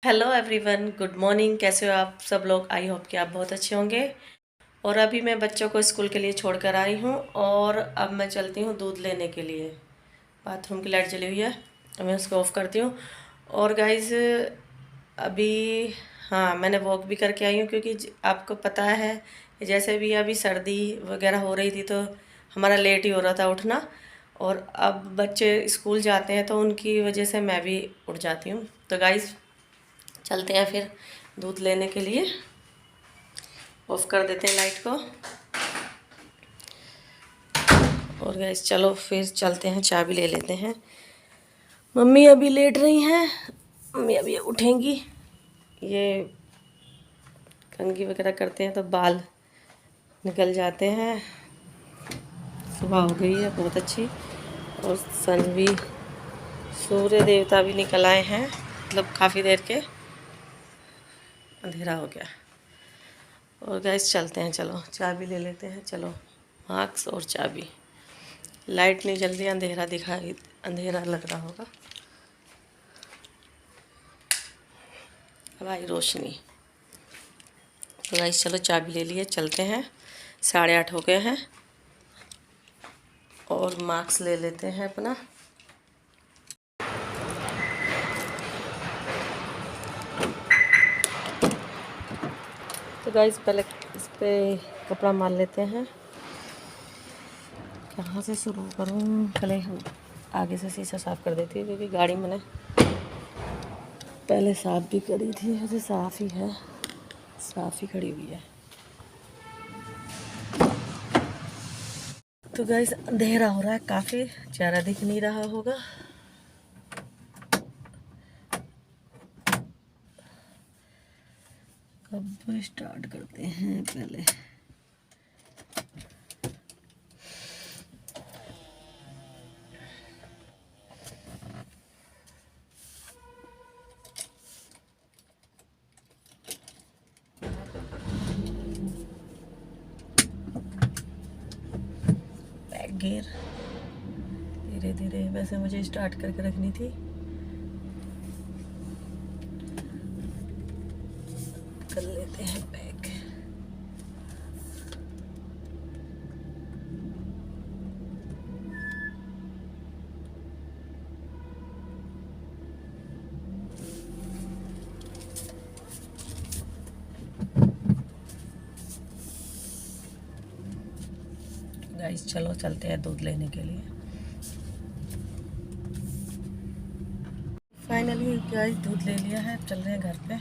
Hello everyone, good morning. कैसे हो आप सब लोग? आई होप कि आप बहुत अच्छे होंगे। और अभी मैं बच्चों को स्कूल के लिए छोड़ कर आई हूँ और अब मैं चलती हूँ दूध लेने के लिए। बाथरूम की लाइट जली हुई है, अब मैं उसको ऑफ़ करती हूँ। और गाइस अभी हाँ, मैंने वॉक भी करके आई हूँ क्योंकि आपको पता है कि जैसे भी अभी सर्दी वगैरह हो रही थी तो हमारा लेट ही हो रहा था उठना। और अब बच्चे स्कूल जाते हैं तो उनकी वजह से मैं भी उठ जाती हूँ। तो गाइस चलते हैं फिर दूध लेने के लिए। ऑफ कर देते हैं लाइट को। और गैस चलो फिर चलते हैं, चाबी ले लेते हैं। मम्मी अभी लेट रही हैं, मम्मी अभी उठेंगी। ये कंघी वगैरह करते हैं तो बाल निकल जाते हैं। सुबह हो गई है बहुत अच्छी और सन भी, सूर्य देवता भी निकल आए हैं, मतलब काफ़ी देर के। अंधेरा हो गया। और गैस चलते हैं, चलो चाबी ले लेते हैं। चलो मास्क और चाबी। लाइट नहीं जल रही, अंधेरा दिखाई, अंधेरा लग रहा होगा। अब आई रोशनी। तो गाइस चलो चाबी ले लिए, चलते हैं। 8:30 हो गए हैं। और मास्क ले लेते हैं अपना। तो गाइस पहले इस पर कपड़ा मार लेते हैं। कहाँ से शुरू करूँ? पहले आगे से शीशा साफ़ कर देती हूँ क्योंकि गाड़ी मैंने पहले साफ़ भी करी थी, अभी साफ़ ही है, साफ़ ही खड़ी हुई है। तो गाइस अंधेरा हो रहा है काफ़ी, चेहरा दिख नहीं रहा होगा। अब स्टार्ट करते हैं पहले। बैक गियर धीरे धीरे, वैसे मुझे स्टार्ट करके रखनी थी। कर लेते हैं बैक। गाइस चलो चलते हैं दूध लेने के लिए। फाइनली गाइस दूध ले लिया है, चल रहे हैं घर पे।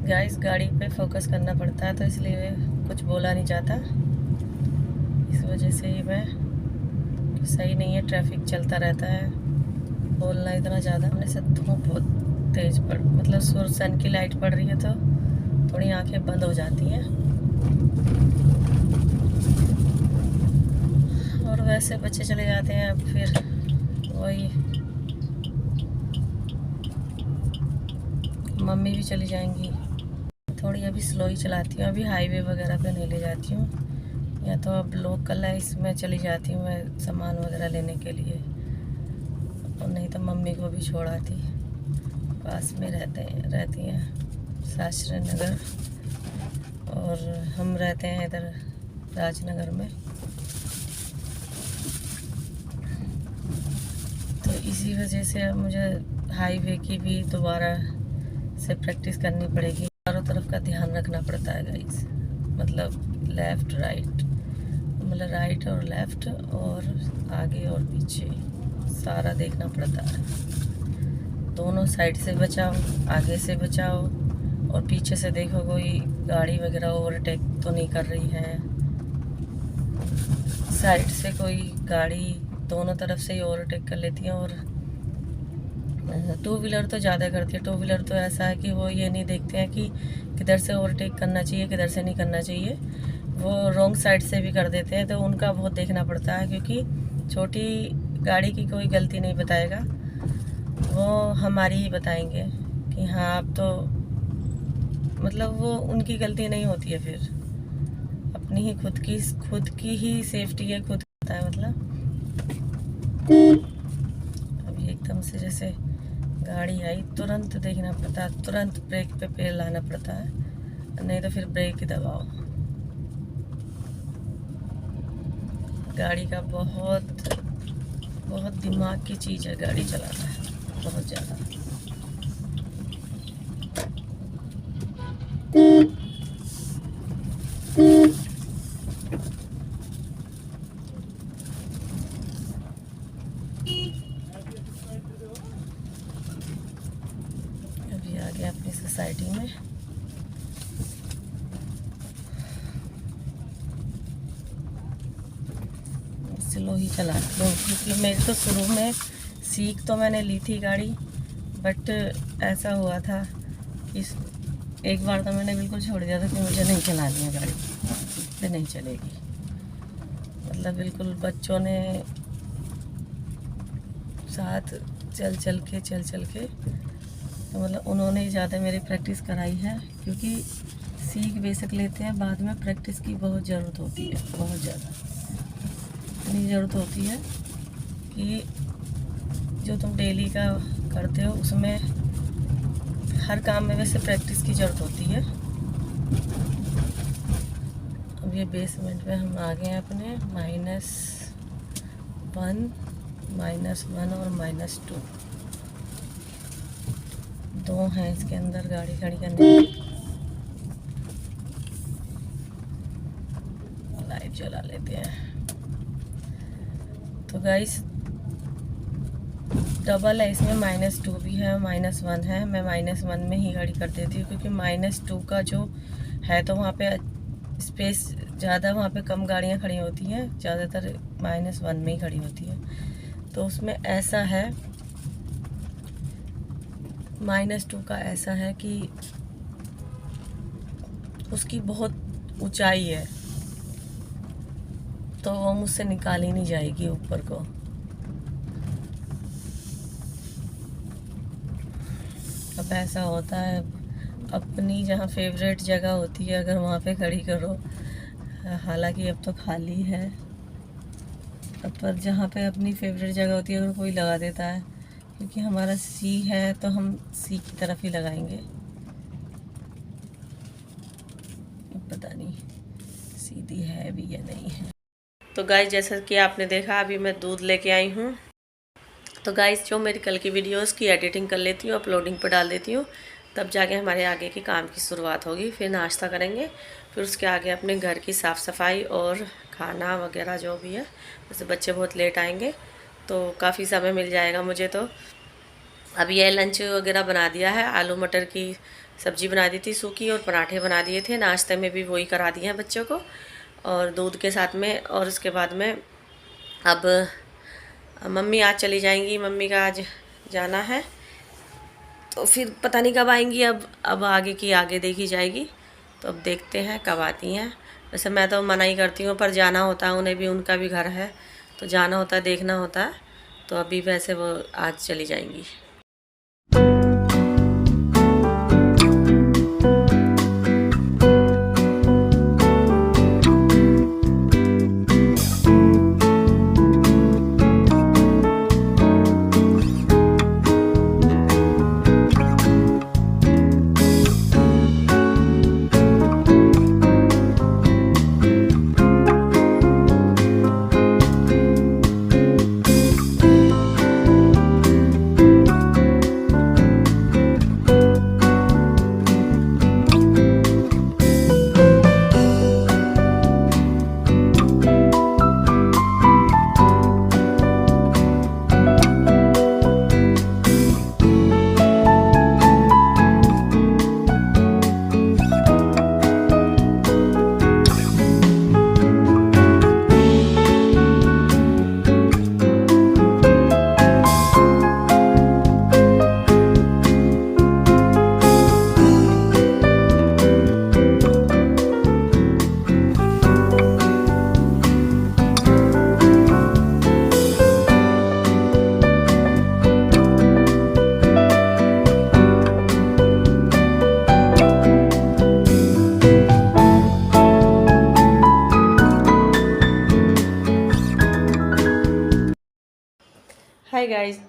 गाइस गाड़ी पे फोकस करना पड़ता है तो इसलिए कुछ बोला नहीं जाता, इस वजह से ही मैं सही नहीं है। ट्रैफिक चलता रहता है, बोलना इतना ज़्यादा। हमने से धूप बहुत तेज पड़, मतलब सन की लाइट पड़ रही है तो थोड़ी आंखें बंद हो जाती हैं। और वैसे बच्चे चले जाते हैं, अब फिर वही मम्मी भी चली जाएंगी। थोड़ी अभी स्लो ही चलाती हूँ, अभी हाईवे वगैरह पे नहीं ले जाती हूँ, या तो अब लोकल है इसमें चली जाती हूँ मैं सामान वगैरह लेने के लिए। और नहीं तो मम्मी को भी छोड़ आती, पास में रहती हैं शास्त्री नगर, और हम रहते हैं इधर राजनगर में। तो इसी वजह से अब मुझे हाईवे की भी दोबारा से प्रैक्टिस करनी पड़ेगी। चारों तरफ का ध्यान रखना पड़ता है गाइस, मतलब लेफ़्ट राइट, मतलब राइट और लेफ़्ट और आगे और पीछे सारा देखना पड़ता है। दोनों साइड से बचाओ, आगे से बचाओ और पीछे से देखो कोई गाड़ी वगैरह ओवरटेक तो नहीं कर रही है। साइड से कोई गाड़ी दोनों तरफ से ही ओवरटेक कर लेती है। और टू व्हीलर तो ज़्यादा करती है। टू व्हीलर तो ऐसा है कि वो ये नहीं देखते हैं कि किधर से ओवरटेक करना चाहिए, किधर से नहीं करना चाहिए, वो रॉन्ग साइड से भी कर देते हैं। तो उनका बहुत देखना पड़ता है, क्योंकि छोटी गाड़ी की कोई गलती नहीं बताएगा, वो हमारी ही बताएंगे कि हाँ आप तो, मतलब वो उनकी गलती नहीं होती है। फिर अपनी ही खुद की ही सेफ्टी है, खुद होता है। मतलब अभी एकदम से जैसे गाड़ी आई, तुरंत देखना पड़ता है, तुरंत ब्रेक पे पैर लाना पड़ता है, नहीं तो फिर ब्रेक ही दबाओ। गाड़ी का बहुत बहुत दिमाग की चीज़ है गाड़ी चलाना, है बहुत ज़्यादा। अभी आ गया अपनी सोसाइटी में। स्लो ही चलाती हूँ, क्योंकि मेरी तो शुरू में सीख तो मैंने ली थी गाड़ी, बट ऐसा हुआ था कि एक बार तो मैंने बिल्कुल छोड़ दिया था कि मुझे नहीं चलानी है गाड़ी, फिर नहीं चलेगी। मतलब बिल्कुल बच्चों ने साथ चल चल के तो मतलब उन्होंने ज़्यादा मेरी प्रैक्टिस कराई है, क्योंकि सीख बेशक लेते हैं, बाद में प्रैक्टिस की बहुत ज़रूरत होती है, बहुत ज़्यादा। इतनी ज़रूरत होती है कि जो तुम डेली का करते हो उसमें हर काम में वैसे प्रैक्टिस की ज़रूरत होती है। अब ये बेसमेंट में हम आ गए हैं अपने -1 और -2 दो हैं इसके अंदर गाड़ी खड़ी करने। लाइट जला लेते हैं। तो गाइस डबल है इसमें, -2 भी है, -1 है। मैं -1 में ही गाड़ी कर देती हूँ, क्योंकि -2 का जो है तो वहाँ पे स्पेस ज़्यादा, वहाँ पे कम गाड़ियाँ खड़ी होती हैं, ज़्यादातर -1 में ही खड़ी होती है। तो उसमें ऐसा है, -2 का ऐसा है कि उसकी बहुत ऊंचाई है, तो वो मुझसे निकाली नहीं जाएगी ऊपर को। अब ऐसा होता है, अपनी जहाँ फेवरेट जगह होती है अगर वहाँ पे खड़ी करो, हालांकि अब तो खाली है, पर जहाँ पे अपनी फेवरेट जगह होती है अगर कोई लगा देता है, क्योंकि हमारा सी है तो हम सी की तरफ ही लगाएंगे। पता नहीं सीधी है भी या नहीं है। तो गाइस जैसा कि आपने देखा, अभी मैं दूध लेके आई हूँ। तो गाइस जो मेरी कल की वीडियोस की एडिटिंग कर लेती हूँ, अपलोडिंग पर डाल देती हूँ, तब जाके हमारे आगे के काम की शुरुआत होगी। फिर नाश्ता करेंगे, फिर उसके आगे अपने घर की साफ़ सफाई और खाना वगैरह जो भी है। वैसे बच्चे बहुत लेट आएंगे तो काफ़ी समय मिल जाएगा मुझे। तो अभी यह लंच वगैरह बना दिया है, आलू मटर की सब्ज़ी बना दी थी सूखी, और पराठे बना दिए थे। नाश्ते में भी वही करा दिए हैं बच्चों को, और दूध के साथ में। और उसके बाद में अब मम्मी आज चली जाएंगी, मम्मी का आज जाना है, तो फिर पता नहीं कब आएंगी। अब आगे की आगे देखी जाएगी, तो अब देखते हैं कब आती हैं। वैसे मैं तो मना ही करती हूँ, पर जाना होता है उन्हें भी, उनका भी घर है तो जाना होता है, देखना होता है। तो अभी वैसे वो आज चली जाएंगी।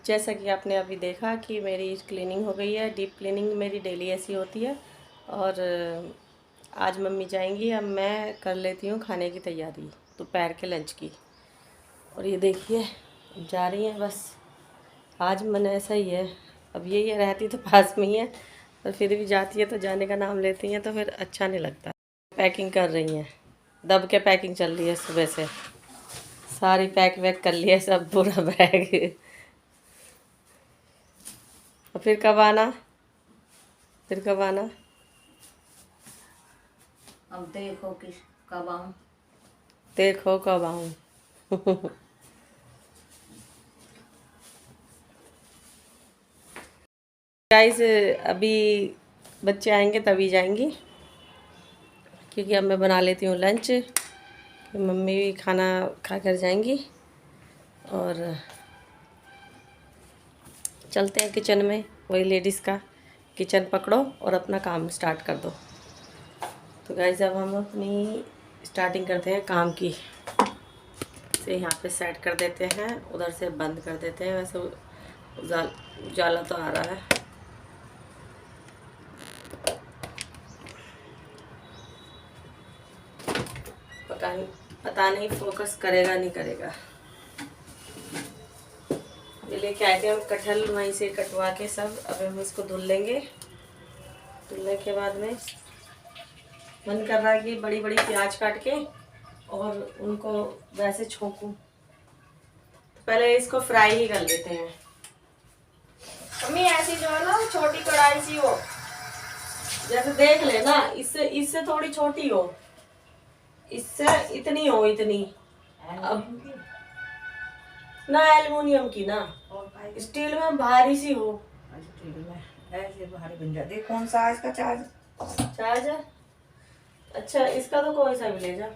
जैसा कि आपने अभी देखा कि मेरी क्लीनिंग हो गई है। डीप क्लीनिंग मेरी डेली ऐसी होती है। और आज मम्मी जाएंगी, अब मैं कर लेती हूँ खाने की तैयारी दोपहर के लंच की। और ये देखिए जा रही हैं बस। आज मन ऐसा ही है, अब ये रहती तो पास में ही है, पर फिर भी जाती है तो जाने का नाम लेती हैं तो फिर अच्छा नहीं लगता। पैकिंग कर रही हैं, दब के पैकिंग चल रही है सुबह से। सारी पैक वैक कर लिया सब, पूरा बैग। और फिर कब आना, फिर कब आना? अब देखो किस कब आऊं। देखो कब आऊँ। गाइस अभी बच्चे आएंगे तभी जाएंगी, क्योंकि अब मैं बना लेती हूँ लंच। मम्मी भी खाना खा कर जाएंगी और चलते हैं किचन में। वही लेडीज़ का, किचन पकड़ो और अपना काम स्टार्ट कर दो। तो गाइस अब हम अपनी स्टार्टिंग करते हैं काम की। से यहाँ पे सेट कर देते हैं, उधर से बंद कर देते हैं। वैसे उजाला तो आ रहा है। पता नहीं फोकस करेगा नहीं करेगा। ये लेके आए थे हम कटहल, वहीं से कटवा के सब। अब हम इसको धुल लेंगे। धुलने के बाद में मन कर रहा है कि बड़ी बड़ी प्याज काट के और उनको वैसे छोंकूं। तो पहले इसको फ्राई ही कर लेते हैं। मम्मी ऐसी जो है ना छोटी कढ़ाई सी हो, जैसे देख लेना, इससे इससे थोड़ी छोटी हो, इससे इतनी हो, इतनी। अब ना एल्युमिनियम की ना, स्टील में भारी सी हो। स्टील में ऐसे भारी बन जाती है। कौन सा इसका चार्जर? अच्छा इसका तो कोई सा भी ले जा,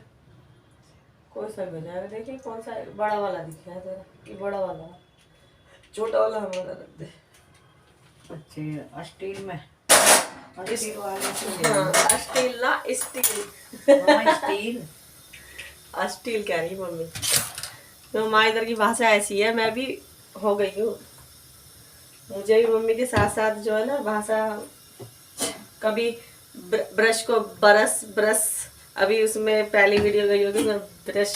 कोई सा भी ले जाएगा। देखिए कौन सा बड़ा वाला दिख रहा है तेरा, ये बड़ा वाला, छोटा वाला हमारा रख दे। अच्छा स्टील में, स्टील वाले हाँ स्टील ना, स्टील। स्टील स्टील कह रही मम्मी। तो हमारे इधर की भाषा ऐसी है, मैं भी हो गई हूँ। मुझे भी मम्मी के साथ साथ जो है ना भाषा, कभी ब्रश को ब्रश ब्रश, अभी उसमें पहली वीडियो गई होगी उसमें ब्रश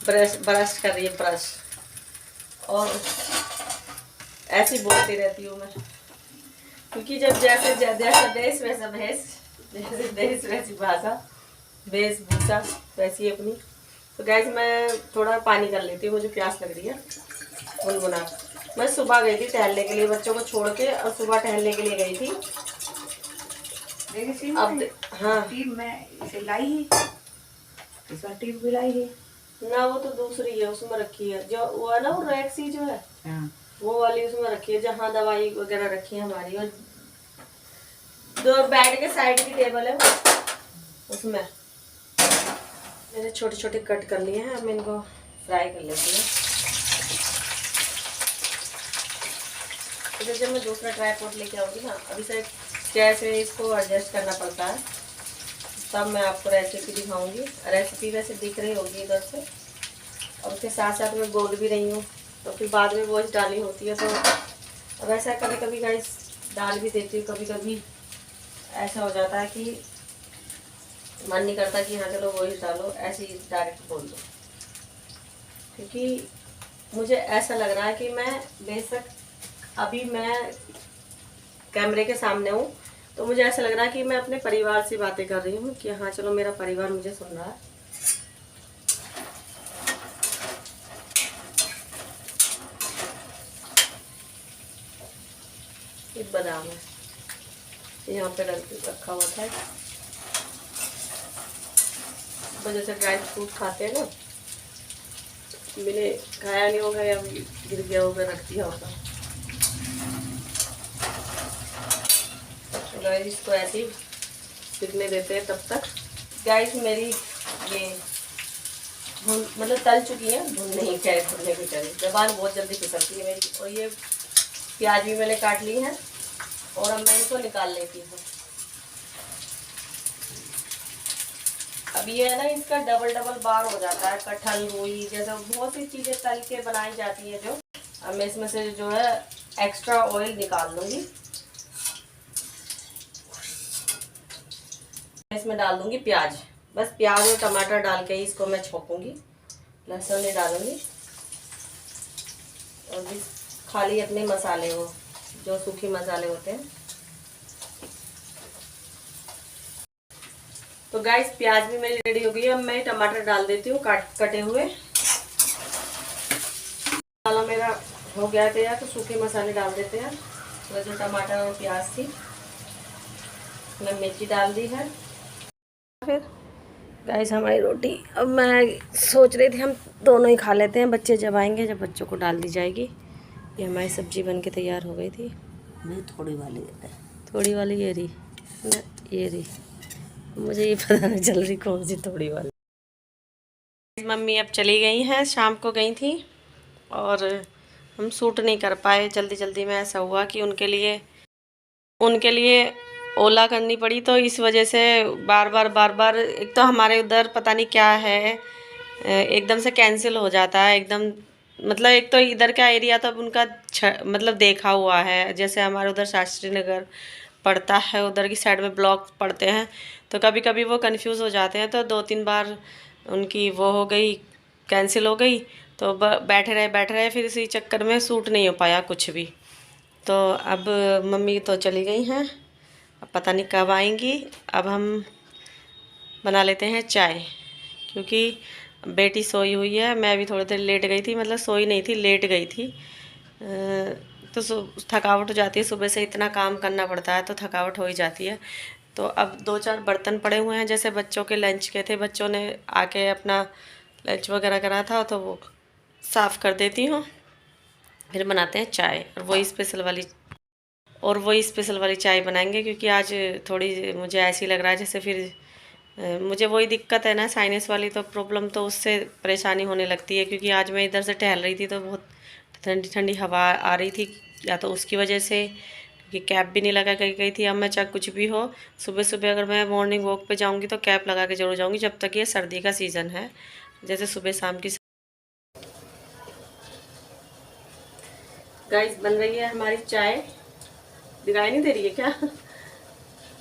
ब्रश ब्रश कर रही है, ब्रश। और ऐसी बोलती रहती हूँ मैं, क्योंकि जब जैसे जैसा देश वैसा भेष, जैसे देश वैसी भाषा, वेशभूषा वैसी अपनी। तो गैस मैं थोड़ा पानी कर लेती हूँ, मुझे प्यास लग रही है गुनगुना। मैं सुबह गई थी टहलने के लिए, बच्चों को छोड़ के, और सुबह टहलने के लिए गई थी। अब हाँ टीप में इसे लाई है, इसमें टीप भी लाई है ना, वो तो दूसरी है, उसमें रखी है जो वो है ना, वो रैक सी जो है, हाँ। वो वाली उसमें रखी है, जहाँ दवाई वगैरह रखी है हमारी। और दो बेड के साइड की टेबल है उसमें। मैंने छोटे छोटे कट कर लिए हैं, अब मैं इनको फ्राई कर लेती हूँ। तो जब मैं दूसरा ट्राईपॉड लेके आऊँगी ना, अभी से कैसे इसको एडजस्ट करना पड़ता है, तब मैं आपको रेसिपी दिखाऊंगी। रेसिपी वैसे दिख रही होगी इधर से, और उसके साथ साथ मैं बोल भी रही हूँ, तो फिर बाद में वॉइस डालनी होती है। तो वैसा कभी कभी गाइस डाल भी देती हूँ, कभी कभी ऐसा हो जाता है कि मन नहीं करता कि हाँ चलो वॉइस डालो, ऐसे ही डायरेक्ट बोल दो। क्योंकि मुझे ऐसा लग रहा है कि मैं बेशक अभी मैं कैमरे के सामने हूँ, तो मुझे ऐसा लग रहा है कि मैं अपने परिवार से बातें कर रही हूँ, कि हाँ चलो मेरा परिवार मुझे सुन रहा है। ये बादाम है, यहाँ पे रखा हुआ था, वजह से ड्राई फ्रूट खाते हैं ना, मैंने खाया नहीं होगा या गिर गया होगा, रख दिया होगा। गाइस इसको ऐसे ही सिकने देते हैं तब तक। गाइस मेरी ये मतलब तल चुकी है, भून नहीं कह भूनने की करी, जबान बहुत जल्दी फिसलती है मेरी। और ये प्याज भी मैंने काट ली है, और अब मैं इनको निकाल लेती हूँ। अब ये है ना, इसका डबल डबल बार हो जाता है। कटहल, रूई जैसा बहुत सी चीज़ें तल के बनाई जाती है जो, अब मैं इसमें से जो है एक्स्ट्रा ऑयल निकाल लूँगी। इसमें डाल दूँगी प्याज, बस प्याज और टमाटर डाल के ही इसको मैं छोंकूँगी, लहसुन नहीं डालूँगी। और भी खाली अपने मसाले, वो जो सूखे मसाले होते हैं। तो गाइस प्याज भी मेरी रेडी हो गई है। अब मैं टमाटर डाल देती हूँ कटे हुए। मसाला मेरा हो गया तैयार, तो सूखे मसाले डाल देते हैं। तो जो टमाटर और प्याज थी, मैं मिर्ची डाल दी है। फिर गाइस हमारी रोटी, अब मैं सोच रही थी हम दोनों ही खा लेते हैं, बच्चे जब आएंगे, जब बच्चों को डाल दी जाएगी। ये हमारी सब्जी बन के तैयार हो गई थी। नहीं थोड़ी वाली है, थोड़ी वाली ये रही, ये रही, मुझे ये पता नहीं चल रही कौन सी थोड़ी वाली। मम्मी अब चली गई हैं, शाम को गई थी और हम शूट नहीं कर पाए जल्दी जल्दी में। ऐसा हुआ कि उनके लिए ओला करनी पड़ी, तो इस वजह से बार बार एक तो हमारे उधर पता नहीं क्या है, एकदम से कैंसिल हो जाता है एकदम। मतलब एक तो इधर का एरिया तो अब उनका मतलब देखा हुआ है, जैसे हमारे उधर शास्त्री नगर पड़ता है, उधर की साइड में ब्लॉक पड़ते हैं, तो कभी कभी वो कंफ्यूज हो जाते हैं। तो 2-3 बार उनकी वो हो गई, कैंसिल हो गई। तो बैठे रहे, फिर इसी चक्कर में सूट नहीं हो पाया कुछ भी। तो अब मम्मी तो चली गई हैं, अब पता नहीं कब आएंगी। अब हम बना लेते हैं चाय, क्योंकि बेटी सोई हुई है। मैं भी थोड़ी देर लेट गई थी, मतलब सोई नहीं थी, लेट गई थी। तो थकावट हो जाती है, सुबह से इतना काम करना पड़ता है तो थकावट हो ही जाती है। तो अब 2-4 बर्तन पड़े हुए हैं, जैसे बच्चों के लंच के थे, बच्चों ने आके अपना लंच वगैरह करा था, तो वो साफ़ कर देती हूँ। फिर बनाते हैं चाय, और वही स्पेशल वाली चाय बनाएंगे, क्योंकि आज थोड़ी मुझे ऐसी लग रहा है जैसे फिर मुझे वही दिक्कत है ना, साइनस वाली तो प्रॉब्लम, तो उससे परेशानी होने लगती है। क्योंकि आज मैं इधर से टहल रही थी तो बहुत ठंडी ठंडी हवा आ रही थी, या तो उसकी वजह से, क्योंकि कैप भी नहीं लगा गई थी। अब मैं चाहे कुछ भी हो, सुबह सुबह अगर मैं मॉर्निंग वॉक पे जाऊंगी तो कैप लगा के जरूर जाऊंगी, जब तक ये सर्दी का सीज़न है, जैसे सुबह शाम की। गाइस बन रही है हमारी चाय, दिखाई नहीं दे रही है क्या?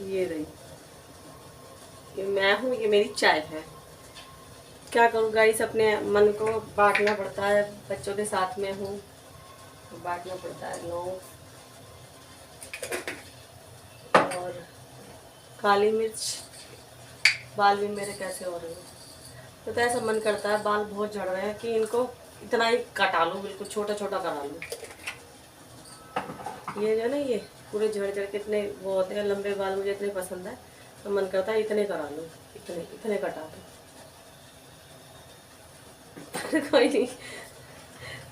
ये रही, ये मैं हूँ, ये मेरी चाय है। क्या करूँ गाइस, अपने मन को बांटना पड़ता है, बच्चों के साथ में हूँ तो बांटना पड़ता है। लो, और काली मिर्च, बाल भी मेरे कैसे हो रहे हैं, तो ऐसा मन करता है, बाल बहुत झड़ रहे हैं कि इनको इतना ही कटा लूँ, बिल्कुल छोटा छोटा करा लूँ। ये जो है ना, ये पूरे झड़ झड़ के इतने वो होते हैं, लंबे बाल मुझे इतने पसंद है, तो मन करता है इतने करा लूँ, इतने इतने कटा दूँ। कोई नहीं,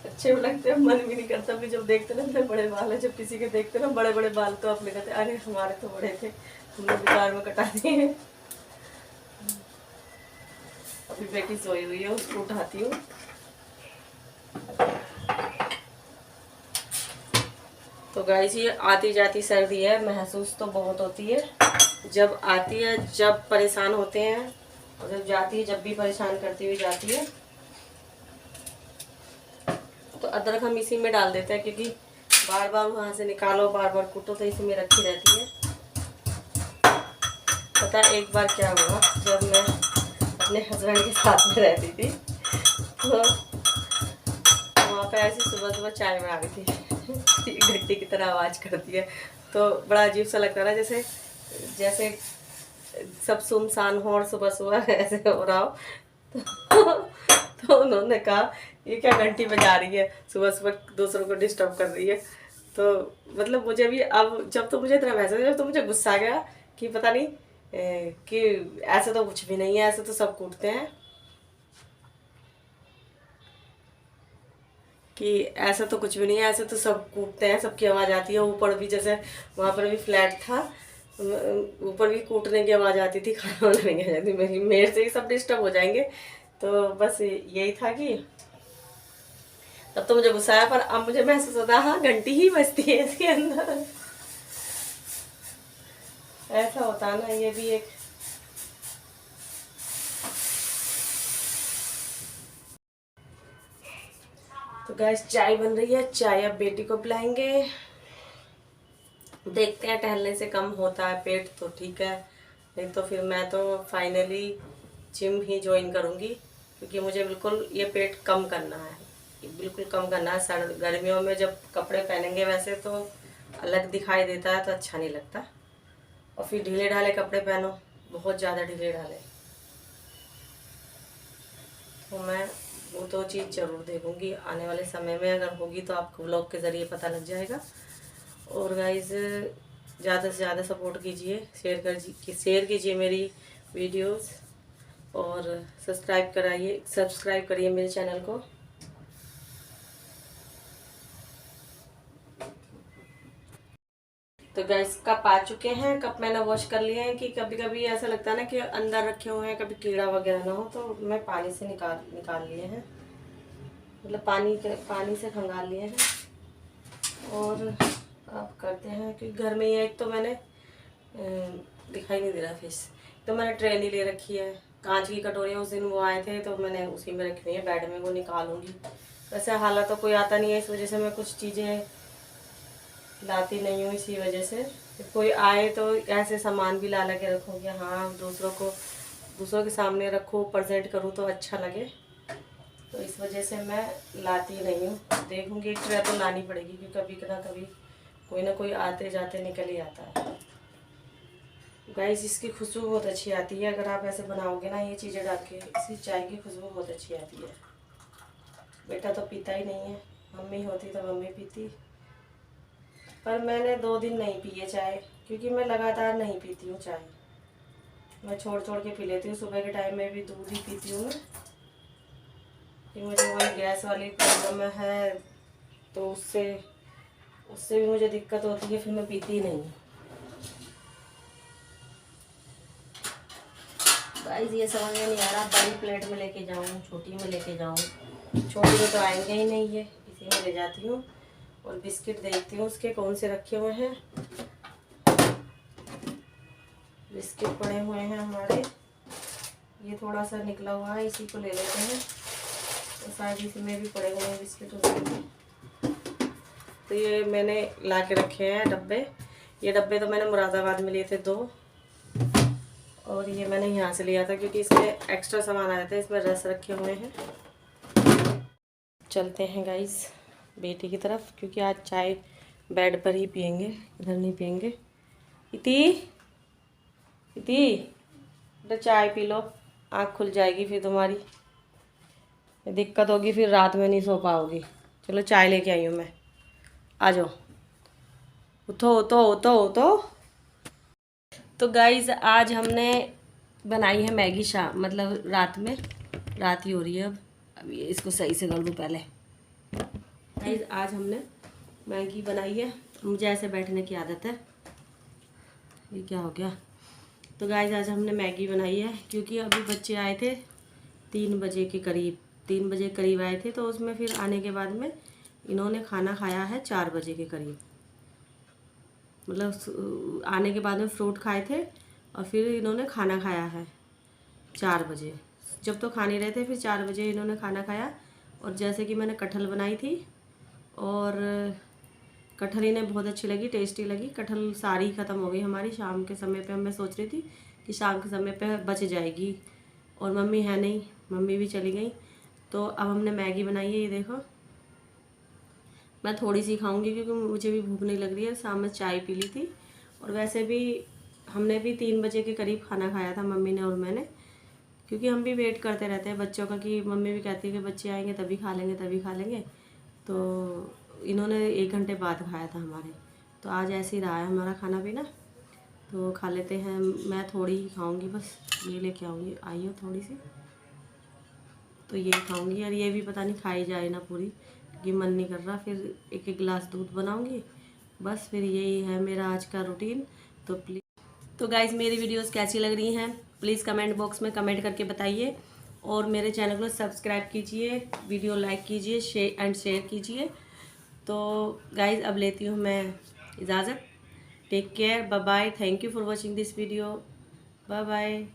अच्छे भी लगते हैं, मन भी नहीं करता। भी जब देखते ना इतने बड़े बाल है, जब किसी के देखते ना बड़े बड़े बाल, तो अपने कहते अरे हमारे तो बड़े थे, हमने बेकार में कटा दिए। अभी बेटी सोई हुई है, उसको उठाती हूँ। तो गाइस ये आती जाती सर्दी है, महसूस तो बहुत होती है। जब आती है जब परेशान होते हैं, और जब जाती है जब भी परेशान करती हुई जाती है। तो अदरक हम इसी में डाल देते हैं, क्योंकि बार बार वहाँ से निकालो, बार बार कूटो, तो इसी में रखी रहती है। पता है एक बार क्या हुआ, जब मैं अपने हस्बैंड के साथ में रहती थी, तो वहाँ पे ऐसी सुबह सुबह चाय बना रही थी, घंटी की तरह आवाज़ करती है, तो बड़ा अजीब सा लगता था, जैसे जैसे सब सुनसान हो और सुबह सुबह ऐसे हो रहा हो। तो उन्होंने कहा ये क्या घंटी बजा रही है, सुबह सुबह दूसरों को डिस्टर्ब कर रही है। तो मतलब मुझे भी अब, जब तो मुझे इतना महसूस, जब तो मुझे गुस्सा आ गया कि पता नहीं कि ऐसे तो कुछ भी नहीं है, ऐसे तो सब कूटते हैं, कि ऐसा तो कुछ भी नहीं है, ऐसे तो सब कूटते हैं, सबकी आवाज़ आती है। ऊपर भी जैसे वहाँ पर भी फ्लैट था, ऊपर भी कूटने की आवाज़ आती थी, खाना बनाने की आती थी, मेरे से ही सब डिस्टर्ब हो जाएंगे। तो बस यही था कि तब तो मुझे गुस्सा आया, पर अब मुझे महसूस होता है हाँ घंटी ही बजती है इसके अंदर, ऐसा होता है ना। ये भी एक तो गैस चाय बन रही है, चाय अब बेटी को पिलाएंगे। देखते हैं, टहलने से कम होता है पेट तो ठीक है, नहीं तो फिर मैं तो फाइनली जिम ही ज्वाइन करूँगी, क्योंकि मुझे बिल्कुल ये पेट कम करना है, बिल्कुल कम करना है। सर्द गर्मियों में जब कपड़े पहनेंगे वैसे तो अलग दिखाई देता है तो अच्छा नहीं लगता, और फिर ढीले ढाले कपड़े पहनो, बहुत ज़्यादा ढीले ढाले, तो मैं वो दो चीज़ ज़रूर देखूँगी आने वाले समय में। अगर होगी तो आपको व्लॉग के ज़रिए पता लग जाएगा। और गाइस ज़्यादा से ज़्यादा सपोर्ट कीजिए, शेयर कीजिए मेरी वीडियोस, और सब्सक्राइब करिए मेरे चैनल को। तो गैस कप आ चुके हैं, कप मैंने वॉश कर लिए हैं। कि कभी कभी ऐसा लगता है ना कि अंदर रखे हुए हैं, कभी कीड़ा वगैरह ना हो, तो मैं पानी से निकाल लिए हैं, मतलब पानी से खंगाल लिए हैं। और अब करते हैं कि घर में ही है, एक तो मैंने दिखाई नहीं दे रहा फिश, तो मैंने ट्रे नहीं ले रखी है, कांच की कटोरियाँ उस दिन वो आए थे तो मैंने उसी में रखी हुई है, बेड में वो निकालूंगी। वैसे हालात तो कोई आता नहीं है, इस वजह से मैं कुछ चीज़ें लाती नहीं हूँ, इसी वजह से कोई आए तो ऐसे सामान भी ला के रखूँ कि हाँ दूसरों के सामने रखूँ, प्रेजेंट करूँ तो अच्छा लगे, तो इस वजह से मैं लाती नहीं हूँ। देखूँगी, एक ट्रे तो लानी पड़ेगी, क्योंकि कभी ना कभी कोई ना कोई आते जाते निकल ही आता है। गाइस इसकी खुशबू बहुत अच्छी आती है, अगर आप ऐसे बनाओगे ना ये चीज़ें डाल के, इसकी चाय की खुशबू बहुत अच्छी आती है। बेटा तो पीता ही नहीं है, मम्मी होती तो मम्मी पीती, पर मैंने 2 दिन नहीं पी है चाय, क्योंकि मैं लगातार नहीं पीती हूँ चाय, मैं छोड़ छोड़ के पी लेती हूँ। सुबह के टाइम में भी दूध ही पीती हूँ मैं, कि मुझे वही गैस वाली प्रॉब्लम है, तो उससे भी मुझे दिक्कत होती है, फिर मैं पीती ही नहीं। गाइस ये समझ में नहीं आ रहा, बड़ी प्लेट में लेके जाऊँ, छोटी में लेके जाऊँ। छोटी में तो आएंगे ही नहीं है, इसी में ले जाती हूँ। और बिस्किट देखती हूँ उसके कौन से रखे हुए हैं, बिस्किट पड़े हुए हैं हमारे, ये थोड़ा सा निकला हुआ है, इसी को ले लेते हैं, तो शायद इसमें भी पड़े हुए हैं बिस्किट उसमें। तो ये मैंने ला के रखे हैं डब्बे, ये डब्बे तो मैंने मुरादाबाद में लिए थे 2, और ये मैंने यहाँ से लिया था, क्योंकि इसमें एक्स्ट्रा सामान आया था, इसमें रस रखे हुए हैं। चलते हैं गाइस बेटी की तरफ, क्योंकि आज चाय बेड पर ही पियेंगे, इधर नहीं पियेंगे। इति बेटा चाय पी लो, आँख खुल जाएगी फिर तुम्हारी, दिक्कत होगी, फिर रात में नहीं सो पाओगी। चलो चाय लेके आई हूँ मैं, आ जाओ, उठो उठो उठो उठो। तो गाइज़ आज हमने बनाई है मैगी, मतलब रात ही हो रही है अब ये इसको सही से कर दूँ पहले। गाइज़ आज हमने मैगी बनाई है, मुझे ऐसे बैठने की आदत है, ये क्या हो गया। तो गाइज़ आज हमने मैगी बनाई है, क्योंकि अभी बच्चे आए थे 3 बजे के करीब आए थे, तो उसमें फिर आने के बाद में इन्होंने खाना खाया है 4 बजे के करीब, मतलब आने के बाद में फ्रूट खाए थे, और फिर इन्होंने खाना खाया है 4 बजे। जब तो खा नहीं रहे थे, फिर 4 बजे इन्होंने खाना खाया। और जैसे कि मैंने कटहल बनाई थी, और कटहल इन्हें बहुत अच्छी लगी, टेस्टी लगी। कटहल सारी ख़त्म हो गई हमारी शाम के समय पे, मैं सोच रही थी कि शाम के समय पे बच जाएगी, और मम्मी है नहीं, मम्मी भी चली गई। तो अब हमने मैगी बनाई है, ये देखो, मैं थोड़ी सी खाऊंगी क्योंकि मुझे भी भूख नहीं लग रही है, शाम में चाय पी ली थी। और वैसे भी हमने भी 3 बजे के करीब खाना खाया था, मम्मी ने और मैंने, क्योंकि हम भी वेट करते रहते हैं बच्चों का, कि मम्मी भी कहती है कि बच्चे आएंगे तभी खा लेंगे। तो इन्होंने 1 घंटे बाद खाया था हमारे, तो आज ऐसे ही रहा है हमारा खाना पीना, तो खा लेते हैं। मैं थोड़ी ही खाऊंगी बस, ये लेके आई हो थोड़ी सी, तो ये खाऊंगी, और ये भी पता नहीं खाई जाए ना पूरी, क्योंकि मन नहीं कर रहा। फिर 1 गिलास दूध बनाऊंगी, बस फिर यही है मेरा आज का रूटीन। तो प्लीज़, तो गाइज़ मेरी वीडियोस कैसी लग रही हैं प्लीज़ कमेंट बॉक्स में कमेंट करके बताइए, और मेरे चैनल को सब्सक्राइब कीजिए, वीडियो लाइक कीजिए, शेयर कीजिए। तो गाइज़ अब लेती हूँ मैं इजाज़त, take care, bye bye, thank you for watching this video, bye bye.